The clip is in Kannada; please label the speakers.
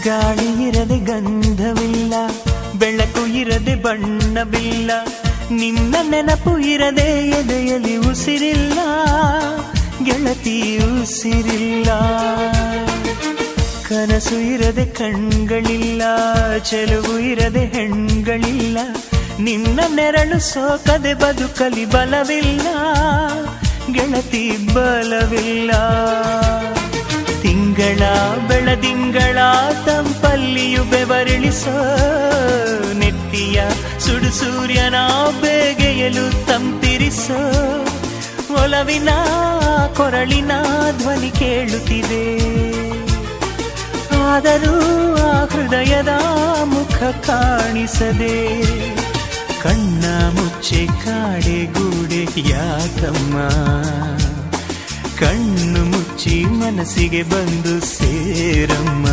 Speaker 1: ಗಾಳಿ ಇರದೆ ಗಂಧವಿಲ್ಲ, ಬೆಳಕು ಇರದೆ ಬಣ್ಣವಿಲ್ಲ, ನಿನ್ನ ನೆನಪು ಇರದೆ ಎದೆಯಲ್ಲಿ ಉಸಿರಿಲ್ಲ, ಗೆಳತಿ ಉಸಿರಿಲ್ಲ. ಕನಸು ಇರದೆ ಕಣ್ಗಳಿಲ್ಲ, ಚೆಲುವು ಇರದೆ ಹೆಣ್ಗಳಿಲ್ಲ, ನಿನ್ನ ನೆರಳು ಸೋಕದೆ ಬದುಕಲಿ ಬಲವಿಲ್ಲ, ಗೆಳತಿ ಬಲವಿಲ್ಲ. ತಿಂಗಳ ಬೆಳದಿಂಗಳ ತಂಪಲ್ಲಿಯು ಬೆವರಿಳಿಸೋ, ನೆತ್ತಿಯ ಸುಡು ಸೂರ್ಯನ ಬೇಗೆಯಲು ತಂಪಿರಿಸೋ, ಒಲವಿನ ಕೊರಳಿನ ಧ್ವನಿ ಕೇಳುತ್ತಿದೆ, ಆದರೂ ಆ ಹೃದಯದ ಮುಖ ಕಾಣಿಸದೆ. ಕಣ್ಣ ಮುಚ್ಚೆ ಕಾಡೆ ಗೂಡೆ ಯಾಕಮ್ಮ, ಕಣ್ಣು ಮುಚ್ಚಿ ಮನಸ್ಸಿಗೆ ಬಂದು ಸೇರಮ್ಮ.